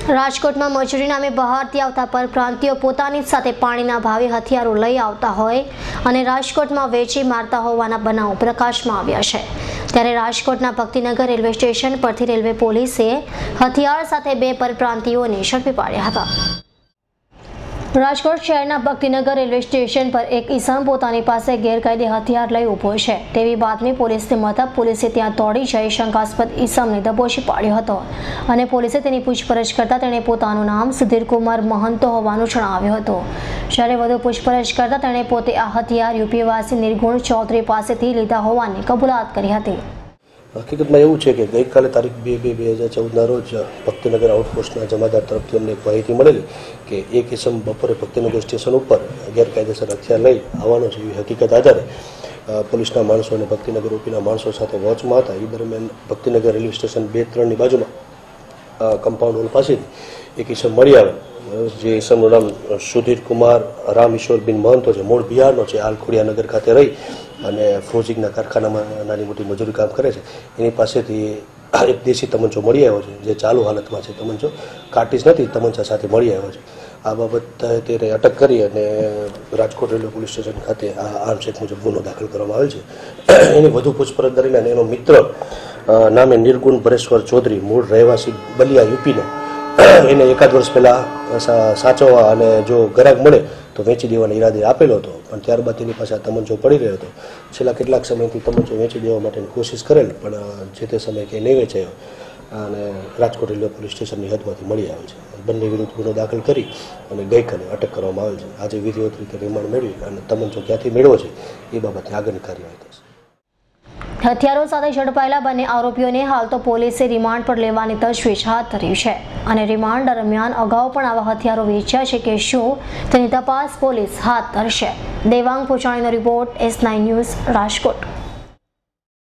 રાજકોટમાં મજૂરી નામે બહારથી આવતા પરપ્રાંતિયો પોતાની સાથે પાણીના ભાવે હથિયારો લઈ આવતા હોય અને રાજકોટમાં વેચી મારતા હોવાના બનાવો પ્રકાશમાં આવ્યા છે। ત્યારે રાજકોટના ભક્તિનગર રેલવે સ્ટેશન પરથી રેલવે પોલીસે હથિયાર સાથે બે પરપ્રાંતિયોને ઝડપી પાડ્યા હતા। રાજકોટ શહેરના ભક્તિનગર રેલવે સ્ટેશન પર એક ઈસમ પોતાની પાસે ગેરકાયદે હથિયાર લઈ ઊભો છે તેવી બાતમી પોલીસને મળતા પોલીસે ત્યાં દોડી જઈ શંકાસ્પદ ઈસમને દબોચી પાડ્યો હતો અને પોલીસે તેની પૂછપરછ કરતા તેણે પોતાનું નામ સુધીર કુમાર મહંતો હોવાનું જણાવ્યું હતું। જ્યારે વધુ પૂછપરછ કરતા તેણે પોતે આ હથિયાર યુપીવાસી નિર્ગુણ ચૌધરી પાસેથી લીધા હોવાની કબૂલાત કરી હતી। હકીકતમાં એવું છે કે ગઈકાલે તારીખ 2/2/2014ના રોજ ભક્તિનગર આઉટપોસ્ટના જમાદાર તરફથી અમને માહિતી મળેલી કે એક ઇસમ બપોરે ભક્તિનગર સ્ટેશન ઉપર ગેરકાયદેસર હથિયાર લઈ આવવાનો છે એવી હકીકત આધારે પોલીસના માણસો અને ભક્તિનગર ઓપીના માણસો સાથે વોચમાં હતા। એ દરમિયાન ભક્તિનગર રેલવે સ્ટેશન 2-3ની બાજુમાં કમ્પાઉન્ડ હોલ પાસેથી એક ઇસમ મળી આવે જે ઇસમનું નામ સુધીર કુમાર રામ ઈશ્વરબિન મહંતો છે, મૂળ બિહારનો છે, હાલ ખોડિયાનગર ખાતે રહી અને ફ્રોઝિંગના કારખાનામાં નાની મોટી મજૂરી કામ કરે છે। એની પાસેથી એક દેશી તમંચો મળી આવ્યો છે જે ચાલુ હાલતમાં છે। તમંચો કાર્ટિજ નથી, તમંચા સાથે મળી આવ્યો છે। આ બાબત તેને અટક કરી અને રાજકોટ રેલવે પોલીસ સ્ટેશન ખાતે આ આર્મ્સ એક્ટ મુજબ ગુનો દાખલ કરવામાં આવેલ છે। એની વધુ પૂછપરછ દરમિયાન એનો મિત્ર નામે નિર્ગુણ ભરેશ્વર ચૌધરી, મૂળ રહેવાસી બલિયા યુપીનો, એને એકાદ વર્ષ પહેલાં સાચવવા અને જો ગ્રાહક મળે તો વેચી દેવાના ઈરાદે આપેલો હતો, પણ ત્યારબાદ તેની પાસે આ તમંચો પડી રહ્યો હતો। છેલ્લા કેટલાક સમયથી તમંચો વેચી દેવા માટેની કોશિશ કરેલ, પણ જે તે સમયે કંઈ નહીં વેચાયો અને રાજકોટ રેલવે પોલીસ સ્ટેશનની હદમાંથી મળી આવે છે। બંને વિરુદ્ધ ગુનો દાખલ કરી અને ગઈકાલે અટક કરવામાં આવેલ છે। આજે વિધિવત રીતે રિમાન્ડ મેળવી અને તમંચો ક્યાંથી મેળવો છે એ બાબતે આગળની કાર્યવાહી થશે। હથિયારો સાથે ઝડપાયેલા બંને આરોપીઓને હાલ તો પોલીસે રિમાન્ડ પર લેવાની તજવીજ હાથ ધરી છે અને રિમાન્ડ દરમિયાન અગાઉ પણ આવા હથિયારો વેચ્યા છે કે શું તેની તપાસ પોલીસ હાથ ધરશે। દેવાંગ પૂજાણીનો રિપોર્ટ S9 ન્યૂઝ, રાજકોટ।